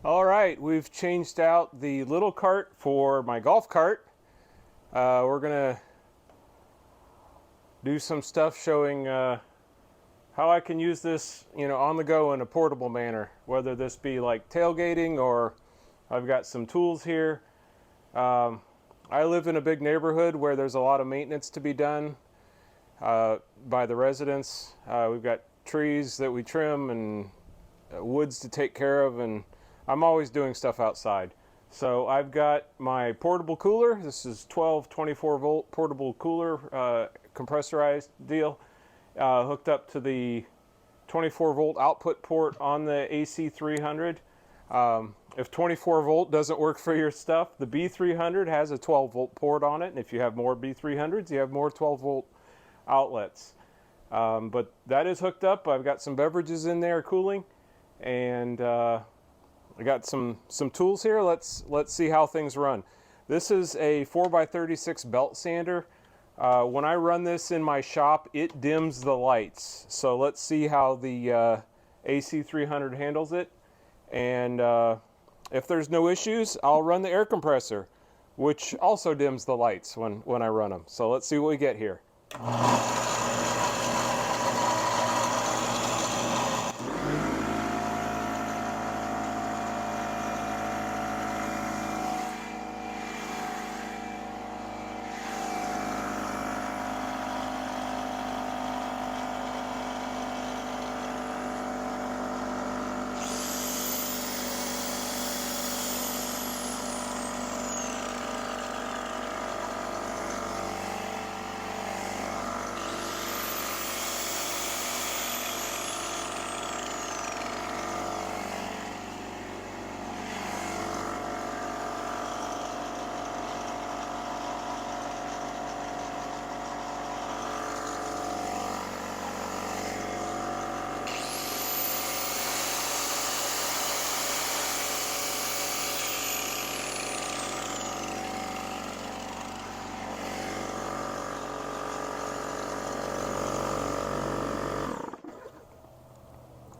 All right, we've changed out the little cart for my golf cart. We're gonna do some stuff showing how I can use this, on the go in a portable manner, whether this be like tailgating or I've got some tools here. I live in a big neighborhood where there's a lot of maintenance to be done by the residents. We've got trees that we trim and woods to take care of, and I'm always doing stuff outside. So I've got my portable cooler. This is 12 24 volt portable cooler, compressorized deal, hooked up to the 24 volt output port on the AC300. If 24 volt doesn't work for your stuff, the B300 has a 12 volt port on it, and if you have more B300s, you have more 12 volt outlets. But that is hooked up. I've got some beverages in there cooling, and I got some tools here. Let's see how things run. This is a 4x36 belt sander. When I run this in my shop, it dims the lights. So let's see how the AC300 handles it. And if there's no issues, I'll run the air compressor, which also dims the lights when I run them. So let's see what we get here.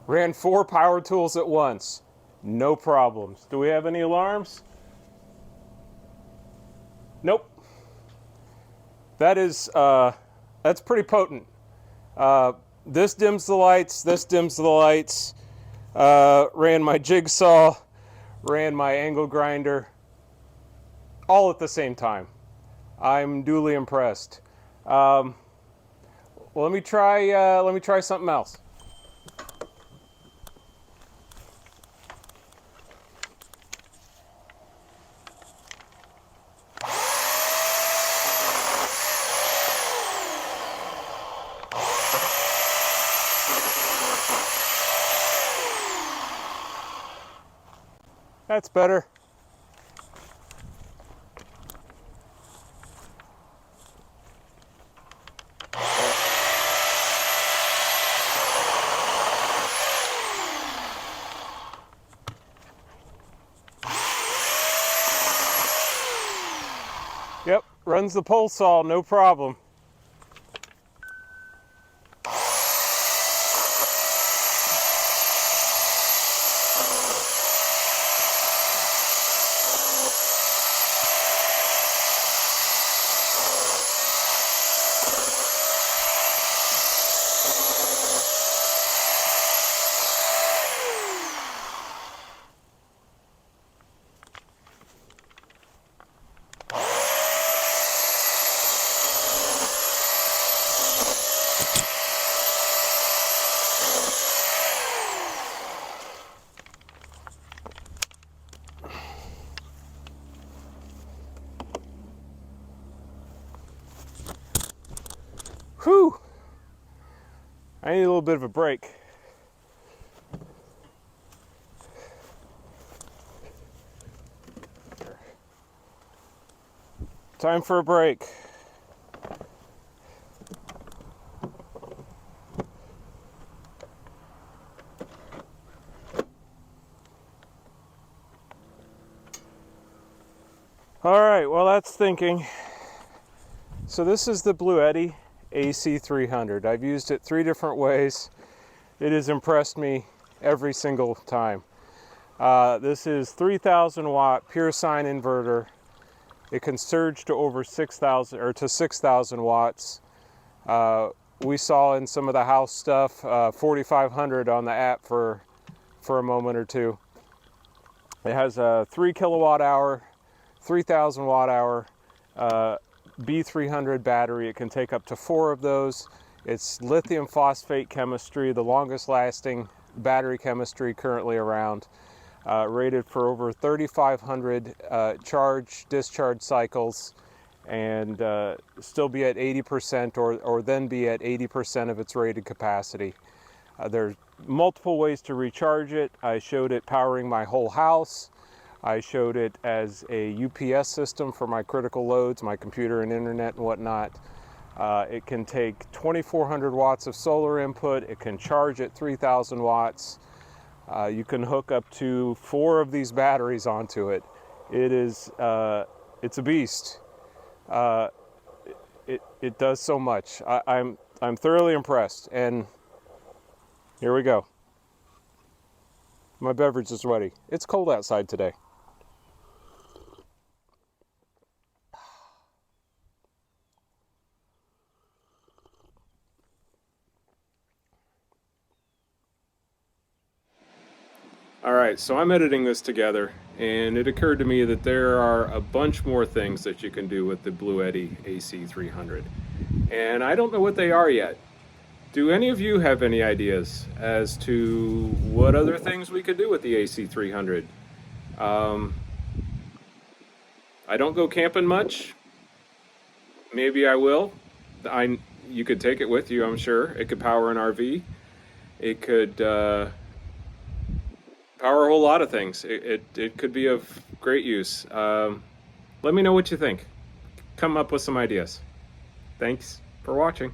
Ran 4 power tools at once. No problems. Do we have any alarms? Nope. That is, that's pretty potent. This dims the lights, this dims the lights. Ran my jigsaw, ran my angle grinder, all at the same time. I'm duly impressed. Well, let me try something else. That's better. Yep, runs the pole saw, no problem. Whew! I need a little bit of a break. Time for a break. All right, well, that's thinking. So this is the Bluetti AC300. I've used it 3 different ways. It has impressed me every single time. This is 3,000 watt pure sine inverter. It can surge to over 6,000 or to 6,000 watts. We saw in some of the house stuff 4,500 on the app for a moment or two. It has a 3 kilowatt hour, 3,000 watt hour B300 battery. It can take up to 4 of those. It's lithium phosphate chemistry, the longest lasting battery chemistry currently around. Rated for over 3,500 charge-discharge cycles, and still be at 80% or then be at 80% of its rated capacity. There's multiple ways to recharge it. I showed it powering my whole house. I showed it as a UPS system for my critical loads, my computer and internet and whatnot. It can take 2,400 watts of solar input. It can charge at 3,000 watts. You can hook up to 4 of these batteries onto it. It's a beast. It does so much. I'm thoroughly impressed. And here we go. My beverage is ready. It's cold outside today. All right, so I'm editing this together, and it occurred to me that there are a bunch more things that you can do with the Bluetti AC300. And I don't know what they are yet. Do any of you have any ideas as to what other things we could do with the AC300? I don't go camping much. Maybe I will. You could take it with you, I'm sure. It could power an RV. It could power a whole lot of things. It could be of great use. Let me know what you think. Come up with some ideas. Thanks for watching.